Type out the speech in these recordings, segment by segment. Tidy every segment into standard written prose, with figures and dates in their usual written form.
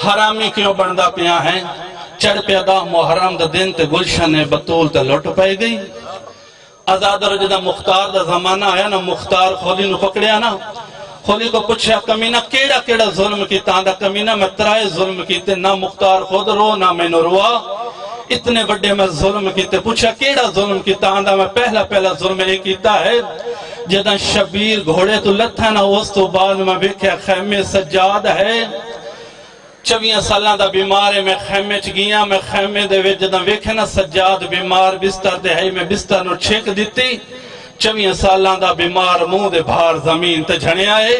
حرامی کیوں بندا پیا ہے؟ چڑھ پیا دا محرم دا دن تے گلشن بطول تے لٹ پائی گئی۔ آزاد اور جدہ مختار دا زمانہ آیا نا، مختار خولی نو پکڑیا نا، خولی کو پوچھا کمینہ کیڑا کیڑا ظلم کیتا؟ آندا کمینہ میں ترائے ظلم کیتے، نہ مختار خود رو نہ میں نو روا، اتنے بڑے میں ظلم کیتے۔ پوچھا کیڑا ظلم کیتا؟ آندا میں پہلا ظلم یہ کیتا ہے جدہ شبیر گھوڑے تو لتھا نا، اس تو بعد میں بیکھیا خیمے سجاد ہے، 24 سالاں دا بیمار ہے، میں خیمے چ گیا، میں خیمے دے وچ جداں ویکھے نا سجاد بیمار بستر تے ہے، میں بستر نو چھک دتی، 24 سالاں دا بیمار منہ دے بھار زمین تے جھڑیا ہے۔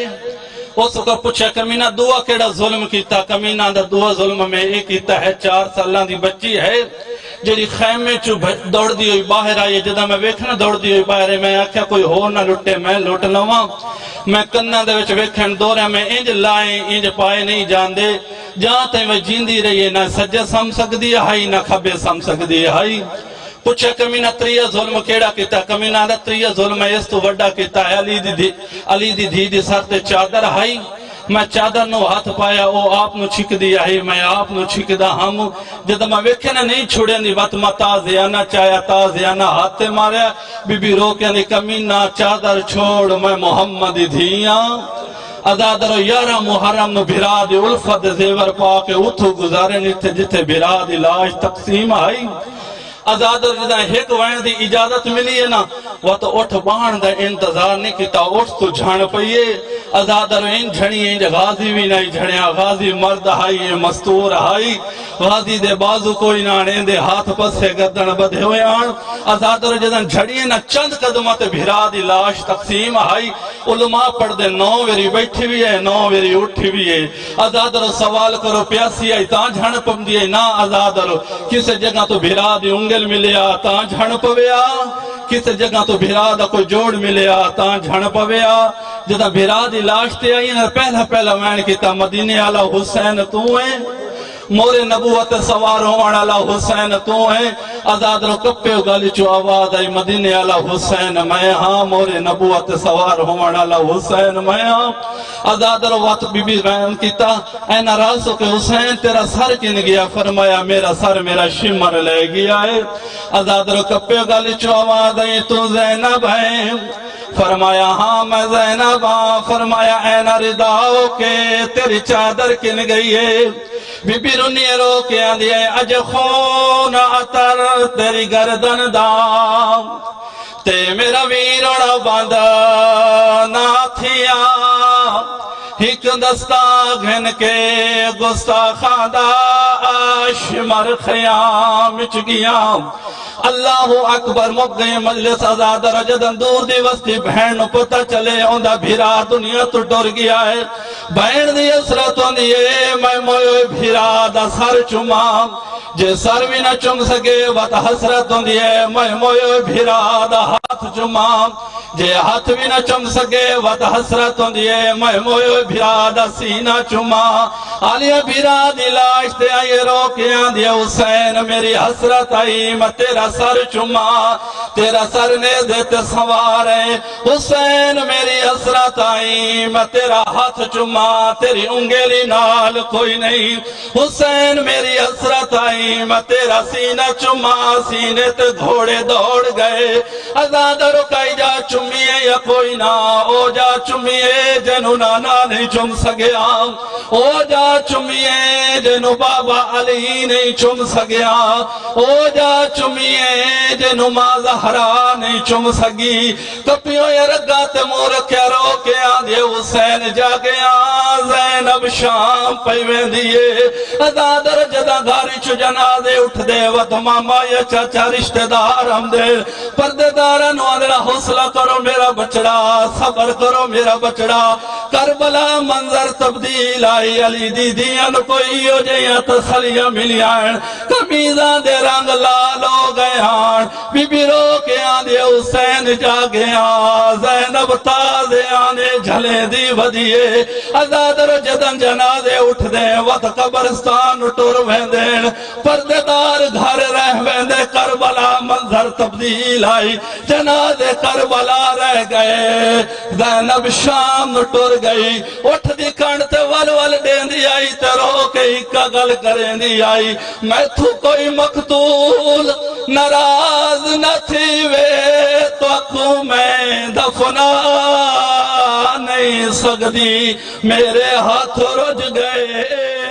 اس کو پوچھا کمینہ دعا کیڑا ظلم کیتا؟ کمینہ دا دعا ظلم میں یہ کیتا ہے، 4 سالاں دی بچی ہے جڑی خیمے چ دوڑ دی ہوئی باہر آئی، جداں میں ویکھنا دوڑ دی ہوئی باہر، میں آکھیا کوئی ہور نہ لٹے میں لٹ لواں، میں کناں دے وچ ویکھن دوریا میں انج لائے انج پائے نہیں جاندے، جہاں تے میں جیندی رہی ہے، نہ سجے سم سکدی ہے نہ کھبے سم سکدی ہے۔ پوچھا کمینہ تریہ ظلم کیڑا کیتا؟ کمینہ دا تریہ ظلم اس تو وڈا کیتا ہے، علی دی دھی دی سر تے چادر ہے، میں چادر نو ہاتھ پایا، او آپ نو چھک دیا ہے، میں آپ نو چھک دا ہم، جدہ میں ویکھے نا نہیں چھوڑے نہیں وقت میں تازیانہ چاہیا تازیانہ ہاتھ تے ماریا، بی بی رو کے نہیں کمینہ چادر چھوڑ میں محمد دھیاں، ازادر 11 محرم نو بھرا دی الفت زیور پاک اتھو گزارے نیتھے جتھے بھرا دی لاش تقسیم آئی۔ ازادر جدہ ایک وائن دی اجازت ملی ہے نا، وہ تو اٹھ بان دا انتظار نہیں کیتا، اٹھ تو جھان پئیے، ازادر ان جھڑی انج غازی بھی نہیں جھڑیا، غازی مرد ہائی مستور ہائی، غازی دے بازو کوئی نانے دے ہاتھ پسے گردن بدھے ہوئے آن، ازادر جدہ جھڑی نا چند قدمات بھرا دی لاش تقسیم آئی، علماء پڑھ دے 9 ویری بیٹھی بھی ہے 9 ویری اٹھی بھی ہے، ازادر سوال کرو پیاسی آئی تاں جھڑ پم دیئے نا، ازادر کس جگہ تو بھرا دی انگل ملیا تاں جھڑ پویا، کس جگہ تو بھرا دا کوئی جوڑ ملیا تاں جھڑ پویا، جدہ بھرا دی لاش تے آئی نا پہلا وین کیتا مدینے والا حسین تو ہے، مورے نبوت سوار ہونے والا حسین تو ہے، آزاد رو کپے گالی چو آواز آئی مدینے والا حسین میں ہاں، مورے نبوت سوار ہونے والا حسین میں ہاں، آزاد رو وقت بی بی بیان کیتا، اے ناراسو کہ حسین تیرا سر کن گیا؟ فرمایا میرا سر میرا شمر لے گیا ہے، آزاد رو کپے گالی چو آواز آئی تو زینب ہے؟ فرمایا ہاں میں زینب ہاں، فرمایا اے نرداؤ کے تیری چادر کن گئی ہے؟ بی بی رونی رو کے آندھی ہے اج خون عطر تیری گردن دا، تے میرا ویرڑا باندھا نہ تھیا، ایک دستا گھن کے گستاخاں دا شمر خیام چ گیا، اللہ اکبر مک گئے مجلس آزاد رجدن دور دی وستی بہن پتہ چلے اوندہ بھیرا دنیا تو ڈر گیا ہے، بہن دی اسرت ہوندی ہے میں موئے بھیرا دا سر چمام، جے سر بھی نہ چم سکے وقت حسرت ہوندی ہے میں موئے بھیرا دا ہاتھ چمام، جے ہاتھ بھی نہ چم سکے وقت حسرت ہوندی ہے میں موئے بھیرا دا سینہ چمام، آلیہ بھیرا دی لاش تے آئیے رو کے آندھی حسین میری حسرت آئی میں تیرا سر چما، تیرا سر نے دیتے سوارے، حسین میری حسرت آئی میں تیرا ہاتھ چما، تیری انگلی نال کوئی نہیں، حسین میری حسرت آئی میں تیرا سینہ چما، سینے تے گھوڑے دوڑ گئے، آزاد رکائی جا چمیے یا کوئی نہ، او جا چمیے جنو نانا نہیں چم سگیا، او جا چمیے جنو بابا علی نہیں چم سگیا، او جا چمیے جنو ماں زہرا نہیں چم سگی، کپیوں یا رگات مور کیا رو کے آندھے حسین جا گیا، زینب شام پیویں دیئے، ازادر جدہ گھاری چو جنازے اٹھ دے ود ماما یا چاچا رشتہ دار ہم دے، پردے دارن واندرہ حوصلہ کرو میرا بچڑا، صبر کرو میرا بچڑا، کربلا منظر تبدیل آئی، علی دی دیاں کوئی ہو جائیں تسلیہ ملیاں، کمیزاں دے رنگ لال ہو گئے، بی بی رو کے آندھے حسین جا گیا، زینب تازے آنے جھلے دی ودیے، ازادر جدن جنازے اٹھ دیں وقت قبرستان ٹور ویندیں، پردے دار گھر رہ ویندے، کربلا منظر تبدیل آئی، جنازے کربلا رہ گئے، زینب شام ٹور گئی اٹھ دی کھنڈ تے ول ول دیندی آئی تے رو کے ایک گل کریندی آئی میں تو کوئی مقتول ناراض نہ تھی وے تو اکو میں دفنا نہیں سکتی میرے ہاتھ رج گئے